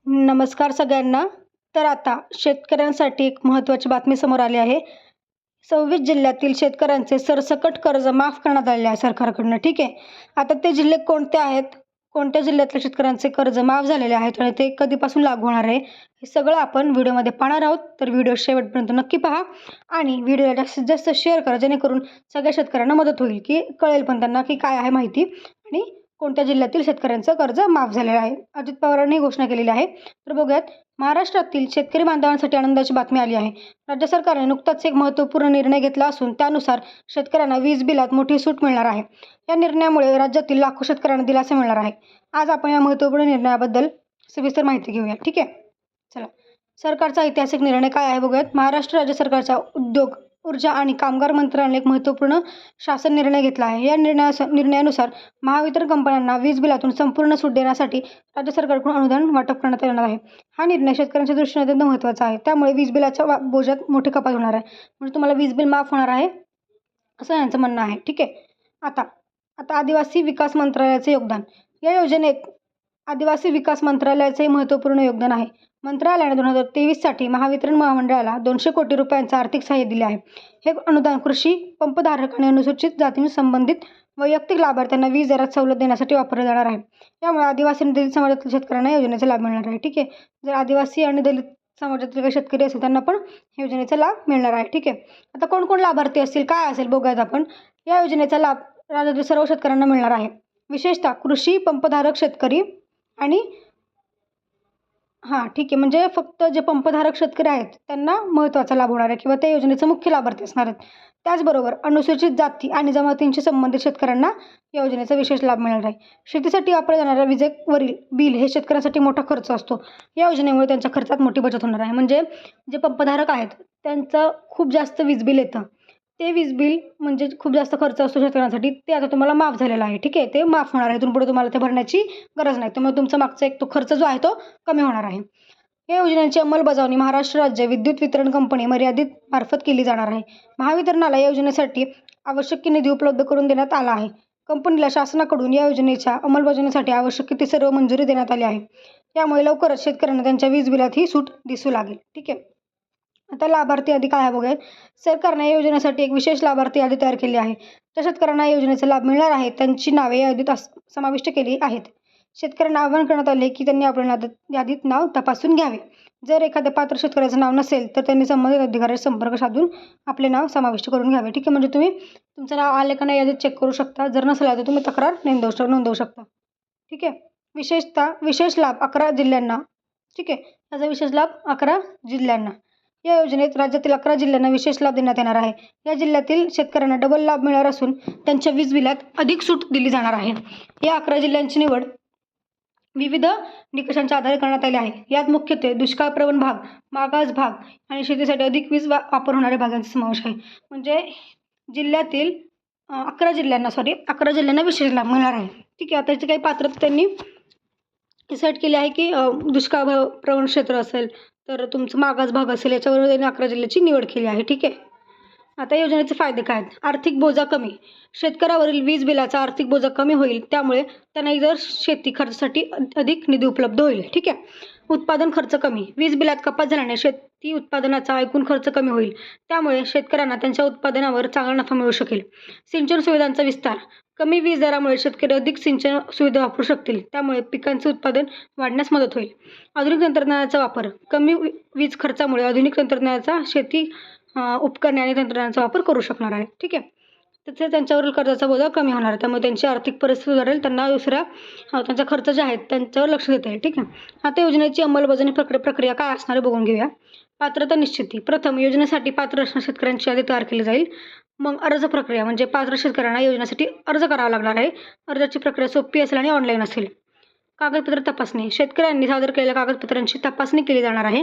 नमस्कार सगळ्यांना. तर आता शेतकऱ्यांसाठी एक महत्त्वाची बातमी समोर आली आहे. 26 जिल्ह्यातील शेतकऱ्यांचे सरसकट कर्ज माफ करण्यात आलेले आहे सरकारकडून. ठीक आहे. आता ते जिल्हे कोणते आहेत? कोणत्या जिल्ह्यातल्या शेतकऱ्यांचे कर्ज माफ झालेले आहेत आणि ते कधीपासून लागू होणार आहे? हे सगळं आपण व्हिडिओमध्ये पाहणार आहोत. तर व्हिडिओ शेवटपर्यंत नक्की पहा आणि व्हिडिओला जास्तीत जास्त शेअर करा, जेणेकरून सगळ्या शेतकऱ्यांना मदत होईल, की कळेल पण त्यांना की काय आहे माहिती आणि कोणत्या जिल्ह्यातील शेतकऱ्यांचं कर्ज माफ झालेलं आहे. अजित पवारांनी घोषणा केलेली आहे. तर बघूयात. महाराष्ट्रातील शेतकरी बांधवांसाठी आनंदाची बातमी आली आहे. राज्य सरकारने नुकताच एक महत्त्वपूर्ण निर्णय घेतला असून त्यानुसार शेतकऱ्यांना वीज बिलात मोठी सूट मिळणार आहे. या निर्णयामुळे राज्यातील लाखो शेतकऱ्यांना दिलासा मिळणार आहे. आज आपण या महत्त्वपूर्ण निर्णयाबद्दल सविस्तर माहिती घेऊया. ठीक आहे. चला. सरकारचा ऐतिहासिक निर्णय काय आहे बघूयात. महाराष्ट्र राज्य सरकारच्या उद्योग, ऊर्जा आणि कामगार मंत्र्याने एक महत्त्वपूर्ण शासन निर्णय घेतला आहे. या निर्णयानुसार महावितरण कंपन्यांना वीज बिलातून संपूर्ण सूट देण्यासाठी राज्य सरकारकडून अनुदान वाटप करण्यात येणार आहे. हा निर्णय शेतकऱ्यांच्या दृष्टीने अत्यंत महत्त्वाचा आहे. त्यामुळे वीज बिलाच्या बोजात मोठी कपात होणार आहे. म्हणजे तुम्हाला वीज बिल माफ होणार आहे असं यांचं म्हणणं आहे. ठीक आहे. आता आता आदिवासी विकास मंत्रालयाचे योगदान. या योजनेत आदिवासी विकास मंत्रालयाचे महत्त्वपूर्ण योगदान आहे. मंत्रालयाने 2023 साठी महावितरण महामंडळाला 200 कोटी रुपयांचं आर्थिक सहाय्य दिले आहे. हे अनुदान कृषी पंपधारक आणि अनुसूचित जातींशी संबंधित वैयक्तिक लाभार्थ्यांना वीज दरात सवलत देण्यासाठी वापरले जाणार आहे. यामुळे आदिवासी आणि दलित समाजातील शेतकऱ्यांना या योजनेचा लाभ मिळणार आहे. ठीक आहे. जर आदिवासी आणि दलित समाजातील काही शेतकरी असेल त्यांना पण योजनेचा लाभ मिळणार आहे. ठीक आहे. आता कोण कोण लाभार्थी असतील, काय असेल बघूयात आपण. या योजनेचा लाभ राज्यातील सर्व शेतकऱ्यांना मिळणार आहे. विशेषतः कृषी पंपधारक शेतकरी आणि ठीक आहे. म्हणजे फक्त जे पंपधारक शेतकरी आहेत त्यांना महत्त्वाचा लाभ होणार आहे किंवा त्या योजनेचे मुख्य लाभार्थी असणार आहेत. त्याचबरोबर अनुसूचित जाती आणि जमातींशी संबंधित शेतकऱ्यांना या योजनेचा विशेष लाभ मिळणार आहे. शेतीसाठी वापरल्या जाणाऱ्या विजेवरील बिल हे शेतकऱ्यांसाठी मोठा खर्च असतो. या योजनेमुळे त्यांच्या खर्चात मोठी बचत होणार आहे. म्हणजे जे पंपधारक आहेत त्यांचं खूप जास्त वीज बिल येतं. ते वीज बिल म्हणजे खूप जास्त खर्च असतो शेतकऱ्यांसाठी, ते आता तुम्हाला माफ झालेला आहे. ठीक आहे. ते माफ होणार आहे. इथून पुढे तुम्हाला ते भरण्याची गरज नाही. त्यामुळे तुमचा मागचा एक तो खर्च जो आहे तो कमी होणार आहे. या योजनेची अंमलबजावणी महाराष्ट्र राज्य विद्युत वितरण कंपनी मर्यादित मार्फत केली जाणार आहे. महावितरणाला या योजनेसाठी आवश्यक निधी उपलब्ध करून देण्यात आला आहे. कंपनीला शासनाकडून या योजनेच्या अंमलबजावणीसाठी आवश्यक ती सर्व मंजुरी देण्यात आली आहे. त्यामुळे लवकरच शेतकऱ्यांना त्यांच्या वीज बिलात ही सूट दिसू लागेल. ठीक आहे. आता लाभार्थी यादी काय आहे बघूया. सरकारने या योजनेसाठी एक विशेष लाभार्थी यादी तयार केली आहे. ज्या शेतकऱ्यांना या योजनेचा लाभ मिळणार आहे त्यांची नावे या यादीत समाविष्ट केली आहेत. शेतकऱ्यांना आवाहन करण्यात आले की त्यांनी आपल्या यादीत नाव तपासून घ्यावे. जर एखाद्या पात्र शेतकऱ्याचं नाव नसेल तर त्यांनी संबंधित अधिकाऱ्याशी संपर्क साधून आपले नाव समाविष्ट करून घ्यावे. ठीक आहे. म्हणजे तुम्ही तुमचं नाव आले का नाही यादीत चेक करू शकता. जर नसेल तर तुम्ही तक्रार नोंदवू शकता. ठीक आहे. विशेष लाभ 11 जिल्ह्यांना. ठीक आहे. याचा विशेष लाभ 11 जिल्ह्यांना. या योजनेत राज्यातील 11 जिल्ह्यांना विशेष लाभ देण्यात येणार आहे. या जिल्ह्यातील शेतकऱ्यांना डबल लाभ मिळणार असून त्यांच्या वीज बिलात अधिक सूट दिली जाणार आहे. या 11 जिल्ह्यांची निवड विविध निकषांच्या आधारे करण्यात आले आहे. यात मुख्यत्वे दुष्काळप्रवण भाग, मागास भाग आणि शेतीसाठी अधिक वीज वापर होणाऱ्या भागांचा समावेश आहे. म्हणजे जिल्ह्यातील 11 जिल्ह्यांना विशेष लाभ मिळणार आहे. ठीक आहे. आता याची काही पात्रता त्यांनी सेट केली आहे की दुष्काळ प्रवण क्षेत्र असेल तर तुमचं मागास भाग असेल, याच्यावर त्यांनी 11 जिल्ह्याची निवड केली आहे. ठीक आहे. आता योजनेचे फायदे काय आहेत. आर्थिक बोजा कमी. शेतकऱ्यावरील वीज बिलाचा आर्थिक बोजा कमी होईल. त्यामुळे त्यांना इतर शेती खर्चासाठी अधिक निधी उपलब्ध होईल. ठीक आहे. उत्पादन खर्च कमी. वीज बिलात कपात झाल्याने शेती उत्पादनाचा एकूण खर्च कमी होईल. त्यामुळे शेतकऱ्यांना त्यांच्या उत्पादनावर चांगला नफा मिळू शकेल. सिंचन सुविधांचा विस्तार. कमी वीज दरामुळे शेतकरी अधिक सिंचन सुविधा वापरू शकतील. त्यामुळे पिकांचे उत्पादन वाढण्यास मदत होईल. आधुनिक तंत्रज्ञानाचा वापर. कमी वीज खर्चामुळे आधुनिक तंत्रज्ञानाचा शेती उपकरणे आणि तंत्रज्ञानाचा वापर करू शकणार आहे. ठीक आहे. त्याचे त्यांच्यावरील कर्जाचा बोजा कमी होणार आहे. त्यामुळे त्यांची आर्थिक परिस्थिती सुधारेल. त्यांना त्यांचा खर्च जे आहेत त्यांच्यावर लक्ष देता येईल. ठीक आहे. आता योजनेची अंमलबजावणी प्रक्रिया काय असणार आहे बघून घेऊया. पात्रता निश्चिती. प्रथम योजनेसाठी पात्र असणाऱ्या शेतकऱ्यांची यादी तयार केली जाईल. मग अर्ज प्रक्रिया म्हणजे पात्र शेतकऱ्यांना योजनेसाठी अर्ज करावा लागणार आहे. अर्जाची प्रक्रिया सोपी असेल आणि ऑनलाईन असेल. कागदपत्र तपासणी. शेतकऱ्यांनी सादर केलेल्या कागदपत्रांची तपासणी केली जाणार आहे.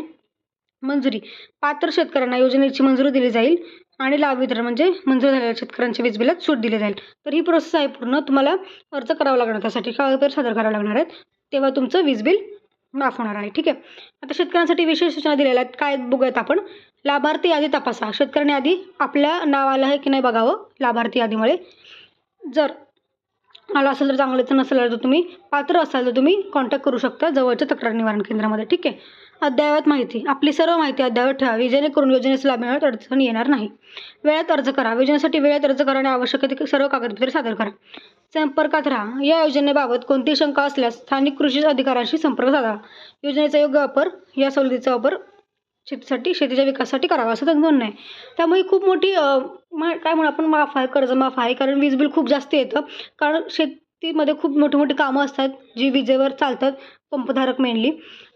मंजुरी. पात्र शेतकऱ्यांना योजनेची मंजुरी दिली जाईल आणि लाभ वितरण म्हणजे मंजूर झालेल्या शेतकऱ्यांच्या वीज बिलात सूट दिली जाईल. तर ही प्रोसेस आहे पूर्ण. तुम्हाला अर्ज करावा लागणार, त्यासाठी कागदपत्र सादर करावे लागणार आहेत. तेव्हा तुमचं वीज बिल माफ होणार आहे. ठीक आहे. आता शेतकऱ्यांसाठी विशेष सूचना दिलेल्या आहेत. काय बघूयात आपण. लाभार्थी यादी तपासा. शेतकऱ्यांनी आधी आपल्या नाव आलं आहे की नाही बघावं लाभार्थी यादीमुळे. जर आला असेल तर चांगलं, नसेल तर तुम्ही पात्र असाल तर तुम्ही कॉन्टॅक्ट करू शकता जवळच्या तक्रार निवारण केंद्रामध्ये. ठीक आहे. अद्ययावत माहिती, आपली सर्व माहिती अद्ययावत ठेवावी जेणेकरून योजनेचा लाभ मिळवण्यात अडचण येणार नाही. वेळेत अर्ज करा, योजनेसाठी वेळेत अर्ज करणे आवश्यक आहे, सर्व कागदपत्रे सादर करा. संपर्कात राहा, या योजनेबाबत कोणतीही शंका असल्यास स्थानिक कृषी अधिकाऱ्यांशी संपर्क साधा. योजनेचा योग्य वापर, या सवलतीचा वापर शेतीच्या विकासासाठी करावा असं त्यांचं म्हणणं आहे. त्यामुळे खूप मोठी काय म्हणू आपण माफ आहे, कर्ज माफ आहे, कारण वीज बिल खूप जास्त येतं. कारण शेतीमध्ये खूप मोठी मोठी कामं असतात जी विजेवर चालतात, पंपधारक मेनली.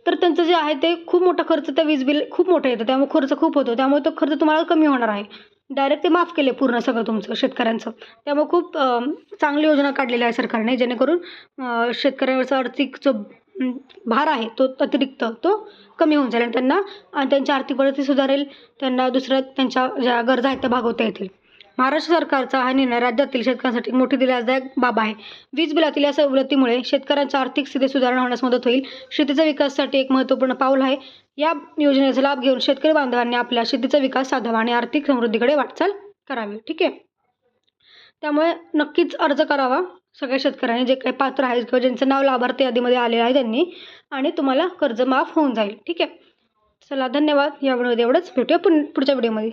तर त्यांचं जे आहे ते खूप मोठा खर्च, त्या वीज बिल खूप मोठं येतं, त्यामुळे खर्च खूप होतो. त्यामुळे तो खर्च तुम्हाला कमी होणार आहे. डायरेक्ट ते माफ केले पूर्ण सगळं तुमचं शेतकऱ्यांचं. त्यामुळे खूप चांगली योजना काढलेली आहे सरकारने, जेणेकरून शेतकऱ्यांवरचा आर्थिक जो भार आहे तो अतिरिक्त तो कमी होऊन जाईल आणि त्यांची आर्थिक परिस्थिती सुधारेल. त्यांना दुसऱ्या त्यांच्या ज्या गरजा आहेत त्या भागवता येतील. महाराष्ट्र सरकारचा हा निर्णय राज्यातील शेतकऱ्यांसाठी मोठी दिलासदायक बाब आहे. वीज बिलातील या सवलतीमुळे शेतकऱ्यांच्या आर्थिक स्थिती सुधारणा होण्यास मदत होईल. शेतीच्या विकासासाठी एक महत्त्वपूर्ण पाऊल आहे. या योजनेचा लाभ घेऊन शेतकरी बांधवांनी आपल्या शेतीचा विकास साधावा आणि आर्थिक समृद्धीकडे वाटचाल करावी. ठीक आहे. त्यामुळे नक्कीच अर्ज करावा सगळ्या शेतकऱ्यांनी, जे काही पात्र आहेत किंवा ज्यांचं नाव लाभार्थी यादीमध्ये आलेलं आहे त्यांनी, आणि तुम्हाला कर्ज माफ होऊन जाईल. ठीक आहे. चला, धन्यवाद. या व्हिडिओमध्ये एवढंच. भेटूया पुढच्या व्हिडिओमध्ये.